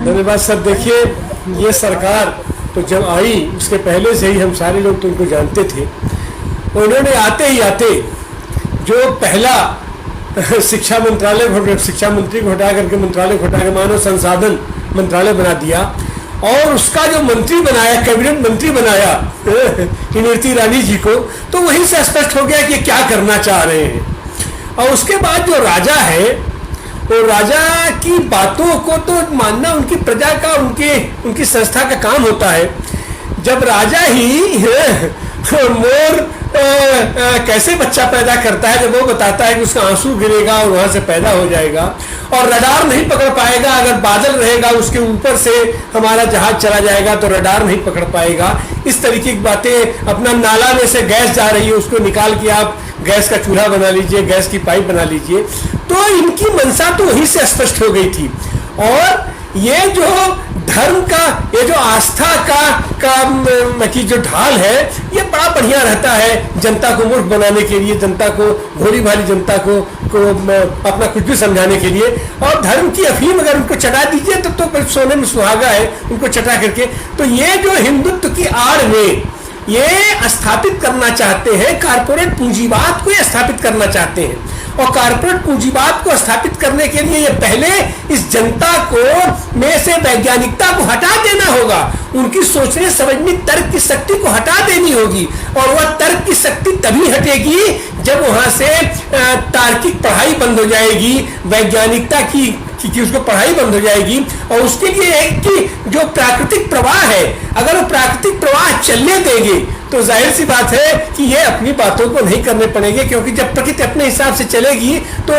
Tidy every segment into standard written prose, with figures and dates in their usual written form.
धन्यवाद सर। देखिए, ये सरकार तो जब आई उसके पहले से ही हम सारे लोग तो उनको जानते थे। उन्होंने आते ही आते जो पहला शिक्षा मंत्रालय, शिक्षा मंत्री को हटा करके मंत्रालय को हटा के मानव संसाधन मंत्रालय बना दिया और उसका जो मंत्री बनाया, कैबिनेट मंत्री बनाया स्मृति ईरानी जी को, तो वहीं से स्पष्ट हो गया कि क्या करना चाह रहे हैं। और उसके बाद जो राजा है, तो राजा की बातों को तो मानना उनकी प्रजा का, उनकी संस्था का काम होता है। जब राजा ही मोर कैसे बच्चा पैदा करता है, जब वो बताता है कि उसका आंसू गिरेगा और वहां से पैदा हो जाएगा, और रडार नहीं पकड़ पाएगा, अगर बादल रहेगा उसके ऊपर से हमारा जहाज चला जाएगा तो रडार नहीं पकड़ पाएगा, इस तरीके की बातें। अपना नाला में से गैस जा रही है, उसको निकाल के आप गैस का चूल्हा बना लीजिए, गैस की पाइप बना लीजिए। तो इनकी मंशा तो वहीं से स्पष्ट हो गई थी। और ये जो धर्म का, ये जो आस्था का की जो ढाल है, ये बड़ा बढ़िया रहता है जनता को मूर्ख बनाने के लिए, जनता को, भोली भाली जनता को अपना कुछ भी समझाने के लिए। और धर्म की अफीम अगर उनको चटा दीजिए तो सोने में सुहागा है उनको चटा करके। तो ये जो हिंदुत्व की आड़ में ये स्थापित करना चाहते हैं, कारपोरेट पूंजीवाद को ये स्थापित करना चाहते हैं। और कारपोरेट पूंजीवाद को स्थापित करने के लिए ये पहले इस जनता को में से वैज्ञानिकता को हटा देना होगा, उनकी सोचने समझने तर्क की शक्ति को हटा देनी होगी। और वह तर्क की शक्ति तभी हटेगी जब वहां से तार्किक पढ़ाई बंद हो जाएगी, वैज्ञानिकता की उसको पढ़ाई बंद हो जाएगी। और उसके लिए है कि जो प्राकृतिक प्रवाह है, अगर वो प्राकृतिक प्रवाह चलने देंगे तो जाहिर सी बात है कि ये अपनी बातों को नहीं करने पड़ेंगे, क्योंकि जब प्रकृति अपने हिसाब से चलेगी तो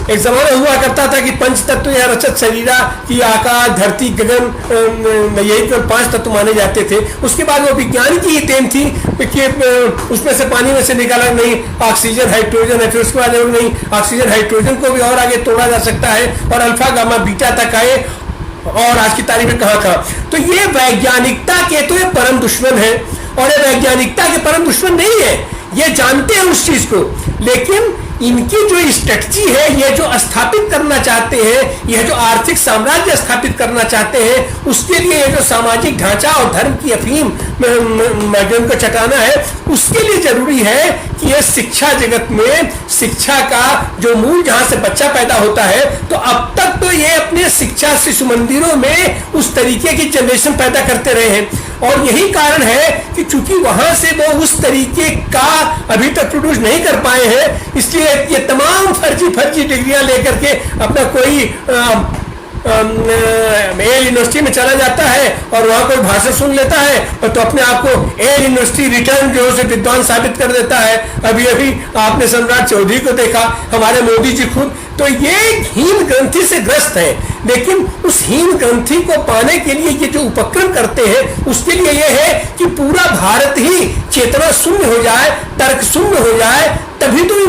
एक जमाना हुआ करता था कि पंच तत्व या रचत शरीरा की आकाश, धरती, गगन, यही तो 5 तत्व माने जाते थे। उसके बाद वो विज्ञान की ही देन थी कि उसमें से पानी में से निकाला नहीं ऑक्सीजन हाइड्रोजन है, फिर उसके बाद नहीं ऑक्सीजन हाइड्रोजन को भी और आगे तोड़ा जा सकता है और अल्फा गामा बीटा तक आए, और आज की तारीख में कहाँ। तो ये वैज्ञानिकता के तो ये परम दुश्मन है, और ये वैज्ञानिकता के परम दुश्मन नहीं है, ये जानते हैं उस चीज को। लेकिन इनकी जो स्ट्रेटजी है, ये जो स्थापित करना चाहते हैं, यह जो आर्थिक साम्राज्य स्थापित करना चाहते हैं, उसके लिए ये जो सामाजिक ढांचा और धर्म की अफीम को चटाना है, उसके लिए जरूरी है कि ये शिक्षा जगत में शिक्षा का जो मूल, जहां से बच्चा पैदा होता है, तो अब तक तो ये अपने शिक्षा शिशु मंदिरों में उस तरीके की जनरेशन पैदा करते रहे हैं। और यही कारण है कि चूंकि वहां से वो उस तरीके का अभी तक प्रोड्यूस नहीं कर पाए हैं, इसलिए ये तमाम फर्जी डिग्रियां लेकर के अपना कोई एयर यूनिवर्सिटी में चला जाता है और वहां कोई भाषण सुन लेता है, और तो अपने आप को एयर यूनिवर्सिटी रिटर्न जो है विद्वान साबित कर देता है। अभी आपने सम्राट चौधरी को देखा, हमारे मोदी जी खुद। तो ये हीन ग्रंथि से ग्रस्त है, लेकिन उस हीन ग्रंथि को पाने के लिए ये जो उपक्रम करते हैं, उसके लिए ये है कि पूरा भारत ही चेतना शून्य हो जाए, तर्क शून्य हो जाए, तभी तो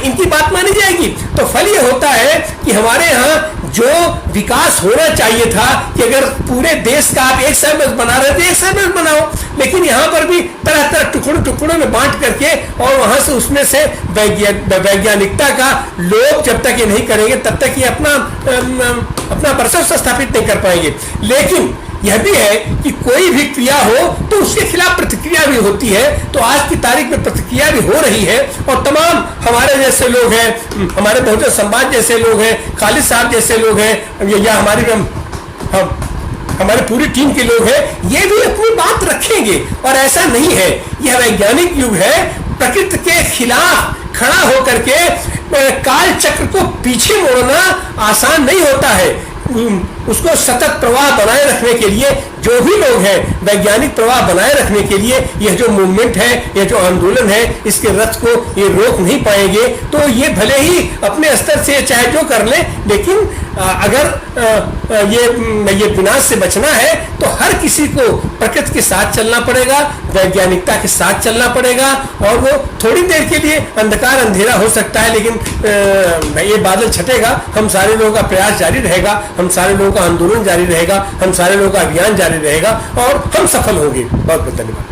इनकी बात मानी जाएगी। तो फल ये होता है कि हमारे यहाँ जो विकास होना चाहिए था कि अगर पूरे देश का आप एक शहर में बना रहे थे, एक शहर में बनाओ, लेकिन यहाँ पर भी तरह तरह टुकड़ों में बांट करके, और वहां से उसमें से वैज्ञानिकता का लोग जब तक ये नहीं करेंगे तब तक ये अपना वर्चस्व स्थापित नहीं कर पाएंगे। लेकिन यह भी है कि कोई भी क्रिया हो तो उसके खिलाफ प्रतिक्रिया भी होती है। तो आज की तारीख में प्रतिक्रिया भी हो रही है, और तमाम हमारे जैसे लोग हैं, हमारे बहुजन समाज जैसे लोग हैं, खालिद साहब जैसे लोग हैं, या हमारी पूरी टीम के लोग हैं, ये भी अपनी बात रखेंगे। और ऐसा नहीं है, यह वैज्ञानिक युग है, प्रकृति के खिलाफ खड़ा होकर के काल चक्र को पीछे मोड़ना आसान नहीं होता है। उसको सतत प्रवाह बनाए रखने के लिए जो भी लोग हैं, वैज्ञानिक प्रवाह बनाए रखने के लिए यह जो मूवमेंट है, यह जो आंदोलन है, इसके रथ को ये रोक नहीं पाएंगे। तो ये भले ही अपने स्तर से चाहे जो कर ले, लेकिन अगर ये विनाश से बचना है तो हर किसी को प्रकृति के साथ चलना पड़ेगा, वैज्ञानिकता के साथ चलना पड़ेगा। और वो थोड़ी देर के लिए अंधकार अंधेरा हो सकता है, लेकिन ये बादल छटेगा, हम सारे लोगों का प्रयास जारी रहेगा, हम सारे लोगों का आंदोलन जारी रहेगा, हम सारे लोगों का अभियान जारी रहेगा, और हम सफल होंगे। बहुत बहुत धन्यवाद।